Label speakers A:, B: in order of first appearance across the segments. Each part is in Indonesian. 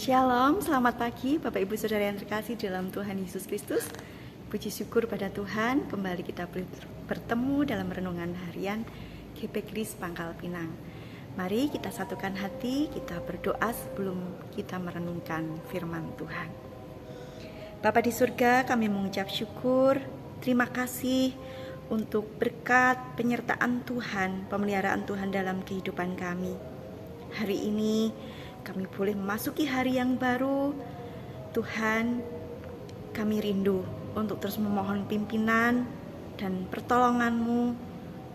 A: Shalom, selamat pagi Bapak Ibu Saudara yang terkasih dalam Tuhan Yesus Kristus. Puji syukur pada Tuhan, kembali kita bertemu dalam renungan harian GP Kris Pangkal Pinang. Mari kita satukan hati, kita berdoa sebelum kita merenungkan firman Tuhan. Bapa di surga, kami mengucap syukur, terima kasih untuk berkat penyertaan Tuhan, pemeliharaan Tuhan dalam kehidupan kami. Hari ini kami boleh memasuki hari yang baru. Tuhan, kami rindu untuk terus memohon pimpinan dan pertolongan-Mu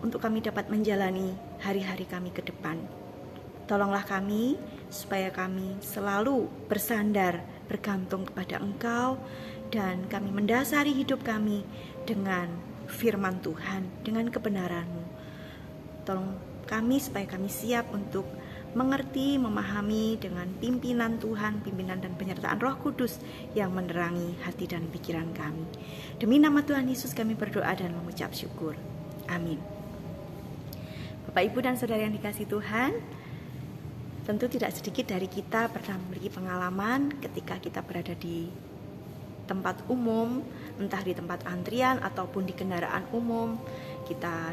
A: untuk kami dapat menjalani hari-hari kami ke depan. Tolonglah kami supaya kami selalu bersandar, bergantung kepada Engkau, dan kami mendasari hidup kami dengan firman Tuhan, dengan kebenaran-Mu. Tolong kami supaya kami siap untuk mengerti, memahami dengan pimpinan Tuhan, pimpinan dan penyertaan Roh Kudus yang menerangi hati dan pikiran kami. Demi nama Tuhan Yesus kami berdoa dan mengucap syukur. Amin. Bapak, Ibu, dan Saudara yang dikasihi Tuhan, tentu tidak sedikit dari kita pernah memiliki pengalaman ketika kita berada di tempat umum, entah di tempat antrian ataupun di kendaraan umum. Kita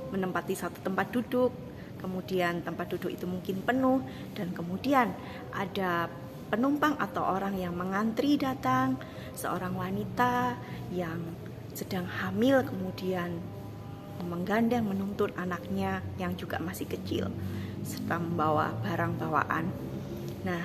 A: menempati satu tempat duduk, kemudian tempat duduk itu mungkin penuh, dan kemudian ada penumpang atau orang yang mengantri datang, seorang wanita yang sedang hamil kemudian menggandeng, menuntun anaknya yang juga masih kecil serta membawa barang bawaan. Nah,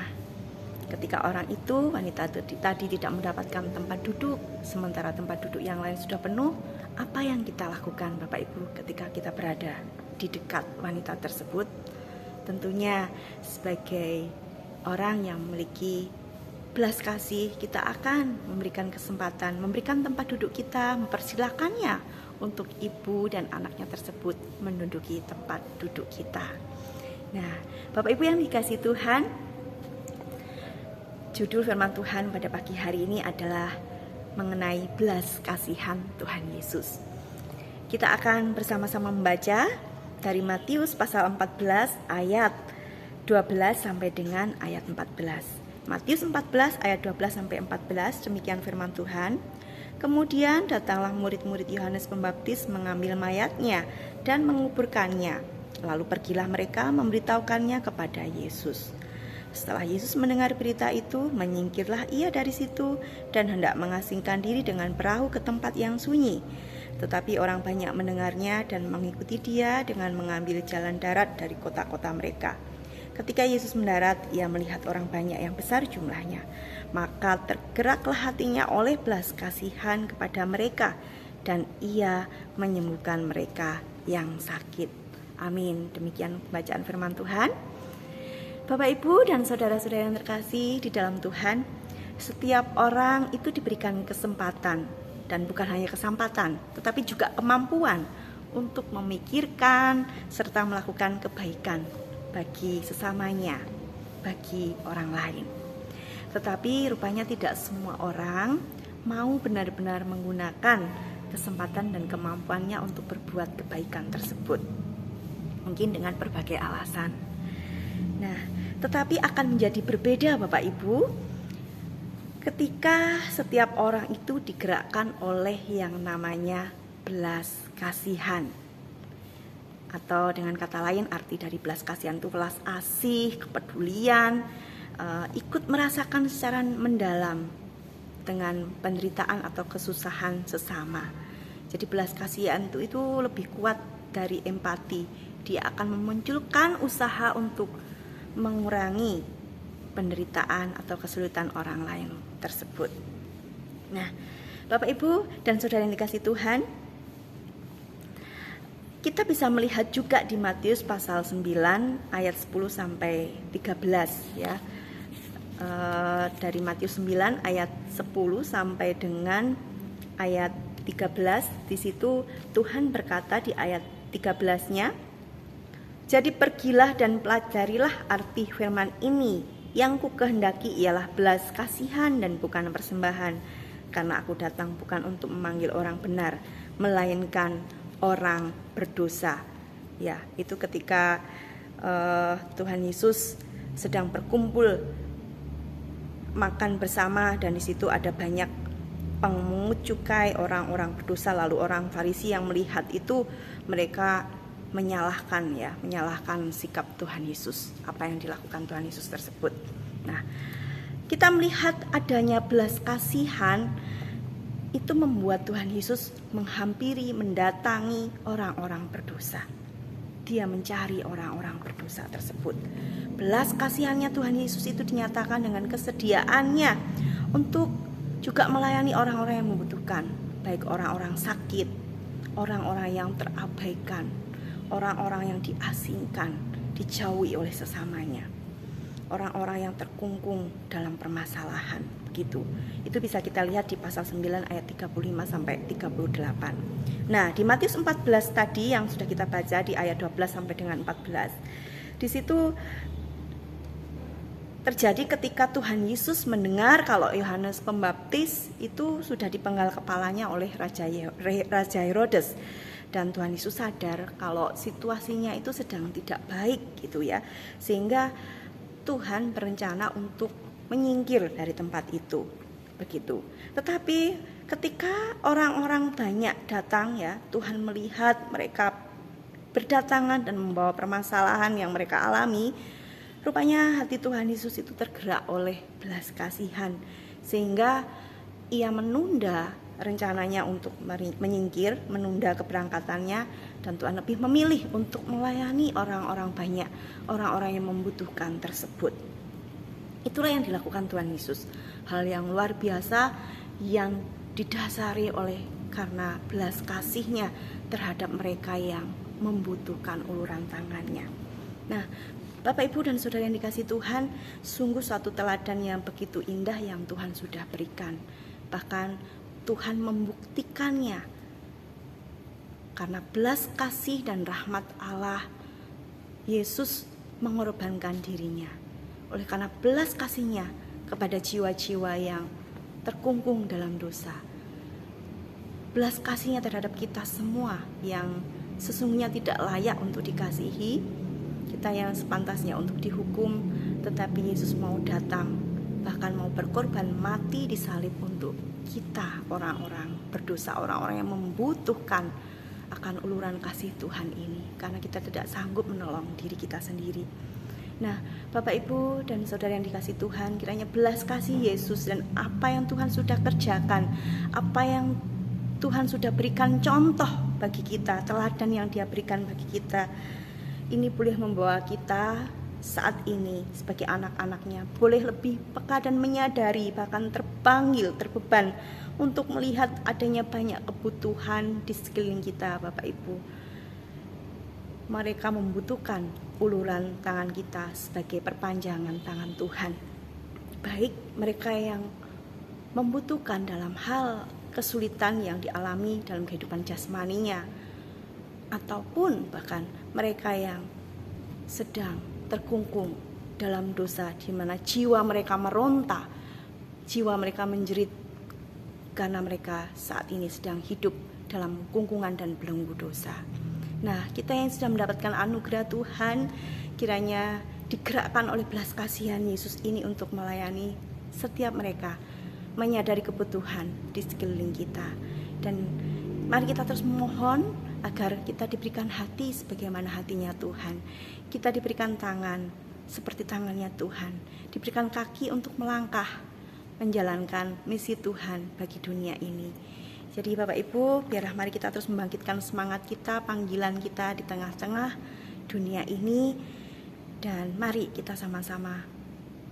A: ketika orang itu, wanita tadi tidak mendapatkan tempat duduk, sementara tempat duduk yang lain sudah penuh, apa yang kita lakukan Bapak Ibu ketika kita berada di dekat wanita tersebut? Tentunya sebagai orang yang memiliki belas kasih, kita akan memberikan kesempatan, memberikan tempat duduk kita, mempersilakannya untuk ibu dan anaknya tersebut menduduki tempat duduk kita. Nah, Bapak Ibu yang dikasihi Tuhan, judul firman Tuhan pada pagi hari ini adalah mengenai belas kasihan Tuhan Yesus. Kita akan bersama-sama membaca dari Matius pasal 14 ayat 12 sampai dengan ayat 14. Matius 14 ayat 12 sampai 14, demikian firman Tuhan. Kemudian datanglah murid-murid Yohanes Pembaptis mengambil mayatnya dan menguburkannya. Lalu pergilah mereka memberitahukannya kepada Yesus. Setelah Yesus mendengar berita itu, menyingkirlah ia dari situ dan hendak mengasingkan diri dengan perahu ke tempat yang sunyi. Tetapi orang banyak mendengarnya dan mengikuti dia dengan mengambil jalan darat dari kota-kota mereka. Ketika Yesus mendarat, ia melihat orang banyak yang besar jumlahnya. Maka tergeraklah hatinya oleh belas kasihan kepada mereka, dan ia menyembuhkan mereka yang sakit. Amin. Demikian bacaan firman Tuhan. Bapak, Ibu, dan saudara-saudara yang terkasih di dalam Tuhan, setiap orang itu diberikan kesempatan, dan bukan hanya kesempatan, tetapi juga kemampuan untuk memikirkan serta melakukan kebaikan bagi sesamanya, bagi orang lain. Tetapi rupanya tidak semua orang mau benar-benar menggunakan kesempatan dan kemampuannya untuk berbuat kebaikan tersebut. Mungkin dengan berbagai alasan. Nah, tetapi akan menjadi berbeda Bapak Ibu ketika setiap orang itu digerakkan oleh yang namanya belas kasihan. Atau dengan kata lain, arti dari belas kasihan itu belas asih, kepedulian, ikut merasakan secara mendalam dengan penderitaan atau kesusahan sesama. Jadi belas kasihan itu lebih kuat dari empati. Dia akan memunculkan usaha untuk mengurangi penderitaan atau kesulitan orang lain tersebut. Nah, Bapak, Ibu, dan saudara yang dikasihi Tuhan, kita bisa melihat juga di Matius pasal 9 ayat 10 sampai 13 ya. Dari Matius 9 ayat 10 sampai dengan ayat 13, di situ Tuhan berkata di ayat 13-nya, "Jadi pergilah dan pelajarilah arti firman ini, yang ku kehendaki ialah belas kasihan dan bukan persembahan, karena aku datang bukan untuk memanggil orang benar, melainkan orang berdosa." Ya, itu ketika Tuhan Yesus sedang berkumpul makan bersama, dan di situ ada banyak pemungut cukai, orang-orang berdosa. Lalu orang Farisi yang melihat itu, mereka menyalahkan sikap Tuhan Yesus, apa yang dilakukan Tuhan Yesus tersebut. Nah, kita melihat adanya belas kasihan itu membuat Tuhan Yesus menghampiri, mendatangi orang-orang berdosa. Dia mencari orang-orang berdosa tersebut. Belas kasihannya Tuhan Yesus itu dinyatakan dengan kesediaannya untuk juga melayani orang-orang yang membutuhkan, baik orang-orang sakit, orang-orang yang terabaikan, orang-orang yang diasingkan, dijauhi oleh sesamanya, orang-orang yang terkungkung dalam permasalahan. Begitu. Itu bisa kita lihat di pasal 9 ayat 35 sampai 38. Nah, di Matius 14 tadi yang sudah kita baca di ayat 12 sampai dengan 14. Di situ terjadi ketika Tuhan Yesus mendengar kalau Yohanes Pembaptis itu sudah dipenggal kepalanya oleh Raja Herodes. Dan Tuhan Yesus sadar kalau situasinya itu sedang tidak baik gitu ya. Sehingga Tuhan berencana untuk menyingkir dari tempat itu. Begitu. Tetapi ketika orang-orang banyak datang ya, Tuhan melihat mereka berdatangan dan membawa permasalahan yang mereka alami, rupanya hati Tuhan Yesus itu tergerak oleh belas kasihan, sehingga ia menunda rencananya untuk menyingkir, menunda keberangkatannya, dan Tuhan lebih memilih untuk melayani orang-orang banyak, orang-orang yang membutuhkan tersebut. Itulah yang dilakukan Tuhan Yesus, hal yang luar biasa yang didasari oleh karena belas kasihnya terhadap mereka yang membutuhkan uluran tangannya. Nah, Bapak, Ibu, dan Saudara yang dikasihi Tuhan, sungguh suatu teladan yang begitu indah yang Tuhan sudah berikan. Bahkan Tuhan membuktikannya karena belas kasih dan rahmat Allah, Yesus mengorbankan dirinya. Oleh karena belas kasihnya kepada jiwa-jiwa yang terkungkung dalam dosa, belas kasihnya terhadap kita semua yang sesungguhnya tidak layak untuk dikasihi, kita yang sepantasnya untuk dihukum, tetapi Yesus mau datang, bahkan mau berkorban mati disalib untuk kita, orang-orang berdosa, orang-orang yang membutuhkan akan uluran kasih Tuhan ini, karena kita tidak sanggup menolong diri kita sendiri. Nah, Bapak, Ibu, dan Saudara yang dikasihi Tuhan, kiranya belas kasih Yesus dan apa yang Tuhan sudah kerjakan, apa yang Tuhan sudah berikan contoh bagi kita, teladan yang Dia berikan bagi kita, ini boleh membawa kita saat ini sebagai anak-anaknya boleh lebih peka dan menyadari, bahkan terpanggil, terbeban untuk melihat adanya banyak kebutuhan di sekeliling kita, Bapak Ibu. Mereka membutuhkan uluran tangan kita sebagai perpanjangan tangan Tuhan. Baik mereka yang membutuhkan dalam hal kesulitan yang dialami dalam kehidupan jasmaninya, ataupun bahkan mereka yang sedang terkungkung dalam dosa, di mana jiwa mereka meronta, jiwa mereka menjerit karena mereka saat ini sedang hidup dalam kungkungan dan belenggu dosa. Nah, kita yang sudah mendapatkan anugerah Tuhan, kiranya digerakkan oleh belas kasihan Yesus ini untuk melayani setiap mereka, menyadari kebutuhan di sekeliling kita. Dan mari kita terus memohon agar kita diberikan hati sebagaimana hatinya Tuhan. Kita diberikan tangan seperti tangannya Tuhan, diberikan kaki untuk melangkah menjalankan misi Tuhan bagi dunia ini. Jadi Bapak Ibu, biarlah mari kita terus membangkitkan semangat kita, panggilan kita di tengah-tengah dunia ini, dan mari kita sama-sama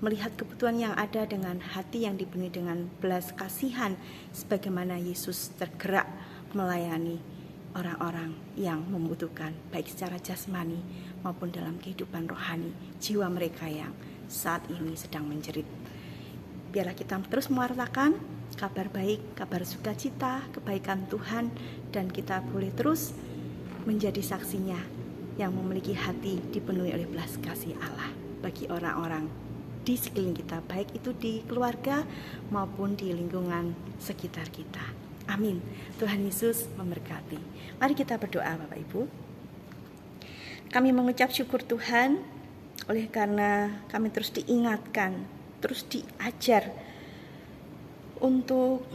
A: melihat kebutuhan yang ada dengan hati yang dipenuhi dengan belas kasihan, sebagaimana Yesus tergerak melayani orang-orang yang membutuhkan, baik secara jasmani maupun dalam kehidupan rohani, jiwa mereka yang saat ini sedang menjerit. Biarlah kita terus mewartakan kabar baik, kabar sukacita, kebaikan Tuhan, dan kita boleh terus menjadi saksinya yang memiliki hati dipenuhi oleh belas kasih Allah bagi orang-orang di sekeliling kita, baik itu di keluarga maupun di lingkungan sekitar kita. Amin. Tuhan Yesus memberkati. Mari kita berdoa, Bapak Ibu. Kami mengucap syukur Tuhan Oleh karena kami terus diingatkan, terus diajar untuk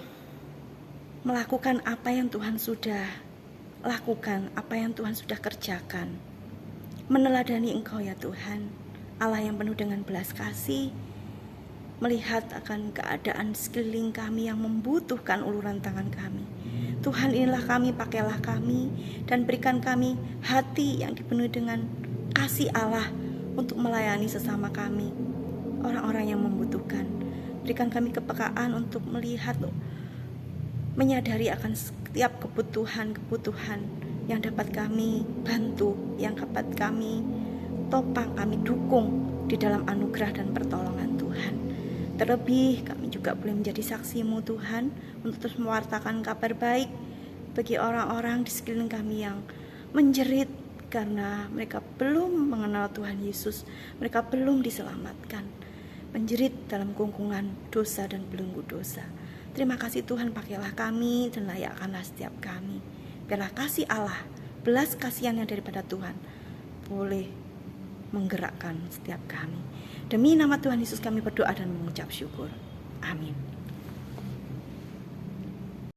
A: melakukan apa yang Tuhan sudah lakukan, apa yang Tuhan sudah kerjakan. Meneladani Engkau ya Tuhan, Allah yang penuh dengan belas kasih, melihat akan keadaan sekeliling kami yang membutuhkan uluran tangan kami. Tuhan, inilah kami, pakailah kami, dan berikan kami hati yang dipenuhi dengan kasih Allah untuk melayani sesama kami, orang-orang yang membutuhkan. Berikan kami kepekaan untuk melihat, menyadari akan setiap kebutuhan yang dapat kami bantu, yang dapat kami topang, kami dukung di dalam anugerah dan pertolongan Tuhan. Terlebih kami juga boleh menjadi saksi-Mu Tuhan, untuk terus mewartakan kabar baik bagi orang-orang di sekeliling kami yang menjerit karena mereka belum mengenal Tuhan Yesus, mereka belum diselamatkan, menjerit dalam kungkungan dosa dan belenggu dosa. Terima kasih Tuhan, pakailah kami dan layakkanlah setiap kami. Biarlah kasih Allah, belas kasihan yang daripada Tuhan boleh menggerakkan setiap kami. Demi nama Tuhan Yesus kami berdoa dan mengucap syukur. Amin.